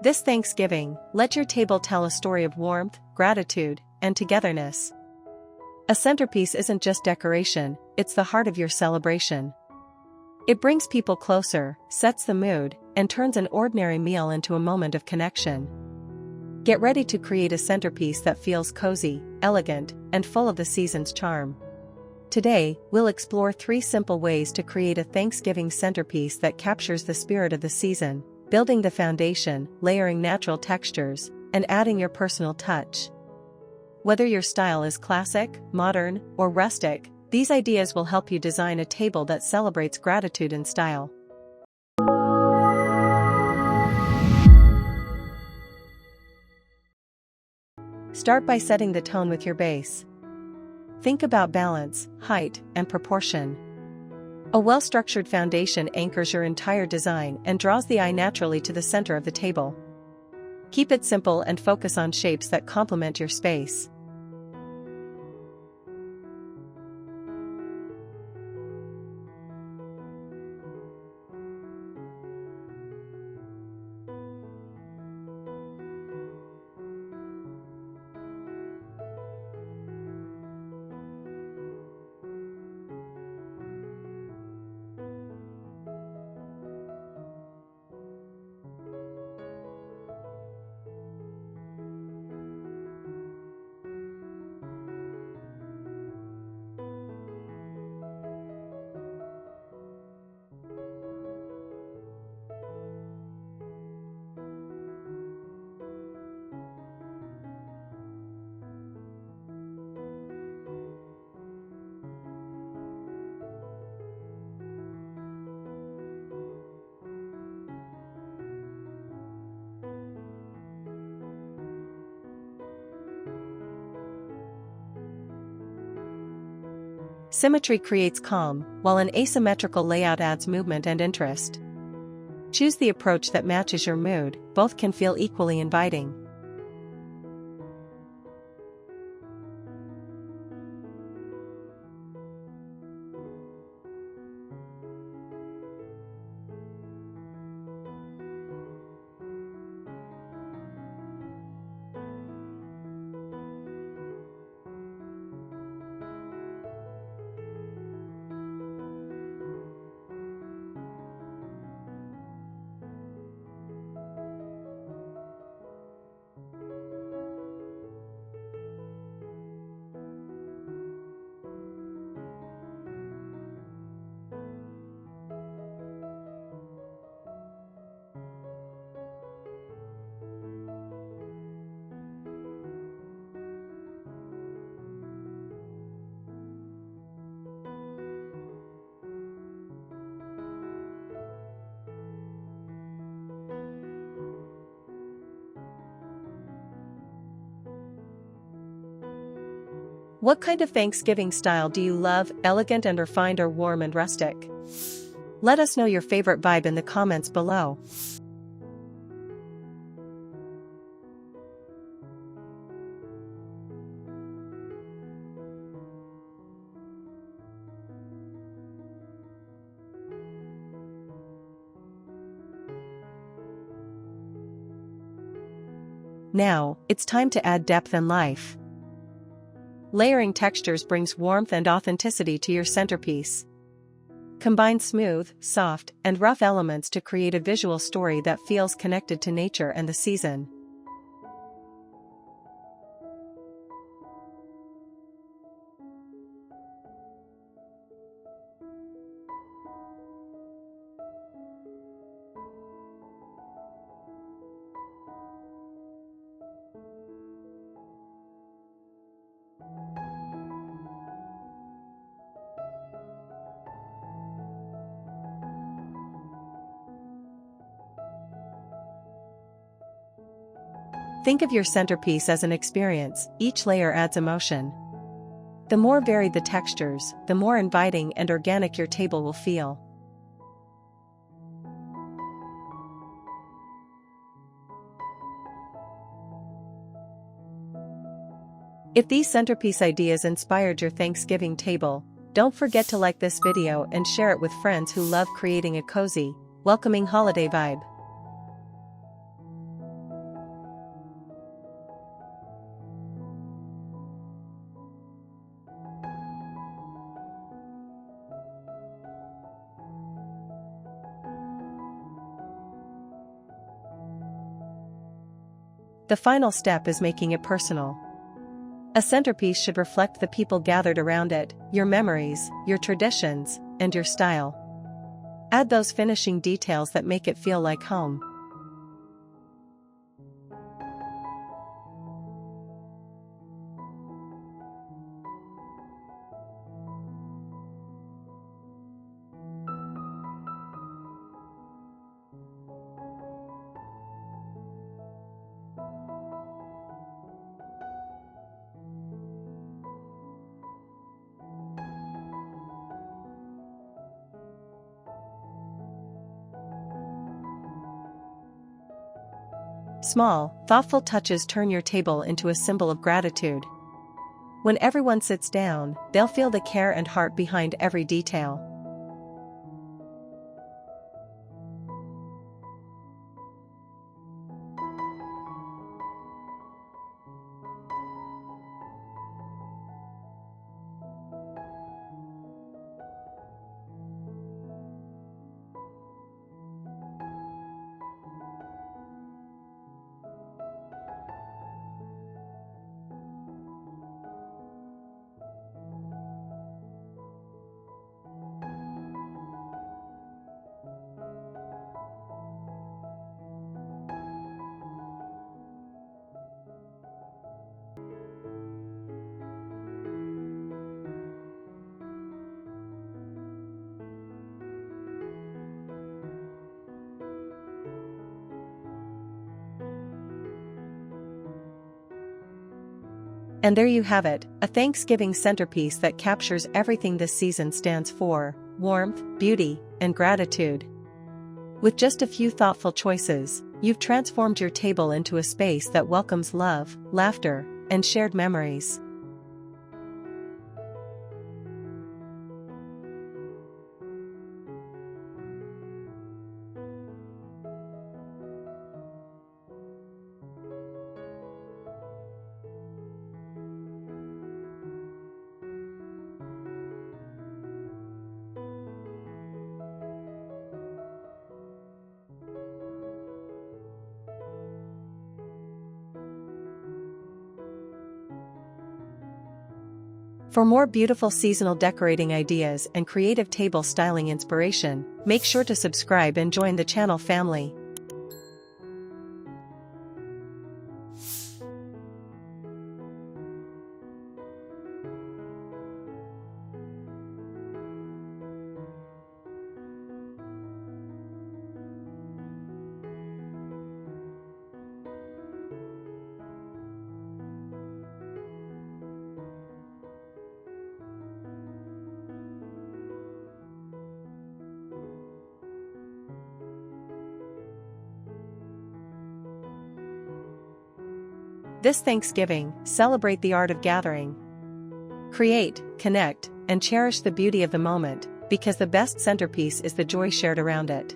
This Thanksgiving, let your table tell a story of warmth, gratitude, and togetherness. A centerpiece isn't just decoration, it's the heart of your celebration. It brings people closer, sets the mood, and turns an ordinary meal into a moment of connection. Get ready to create a centerpiece that feels cozy, elegant, and full of the season's charm. Today, we'll explore 3 simple ways to create a Thanksgiving centerpiece that captures the spirit of the season, building the foundation, layering natural textures, and adding your personal touch. Whether your style is classic, modern, or rustic, these ideas will help you design a table that celebrates gratitude and style. Start by setting the tone with your base. Think about balance, height, and proportion. A well-structured foundation anchors your entire design and draws the eye naturally to the center of the table. Keep it simple and focus on shapes that complement your space. Symmetry creates calm, while an asymmetrical layout adds movement and interest. Choose the approach that matches your mood, both can feel equally inviting. What kind of Thanksgiving style do you love, elegant and refined or warm and rustic? Let us know your favorite vibe in the comments below. Now, it's time to add depth and life. Layering textures brings warmth and authenticity to your centerpiece. Combine smooth, soft, and rough elements to create a visual story that feels connected to nature and the season. Think of your centerpiece as an experience, each layer adds emotion. The more varied the textures, the more inviting and organic your table will feel. If these centerpiece ideas inspired your Thanksgiving table, don't forget to like this video and share it with friends who love creating a cozy, welcoming holiday vibe. The final step is making it personal. A centerpiece should reflect the people gathered around it, your memories, your traditions, and your style. Add those finishing details that make it feel like home. Small, thoughtful touches turn your table into a symbol of gratitude. When everyone sits down, they'll feel the care and heart behind every detail. And there you have it, a Thanksgiving centerpiece that captures everything this season stands for: warmth, beauty, and gratitude. With just a few thoughtful choices, you've transformed your table into a space that welcomes love, laughter, and shared memories. For more beautiful seasonal decorating ideas and creative table styling inspiration, make sure to subscribe and join the channel family. This Thanksgiving, celebrate the art of gathering. Create, connect, and cherish the beauty of the moment, because the best centerpiece is the joy shared around it.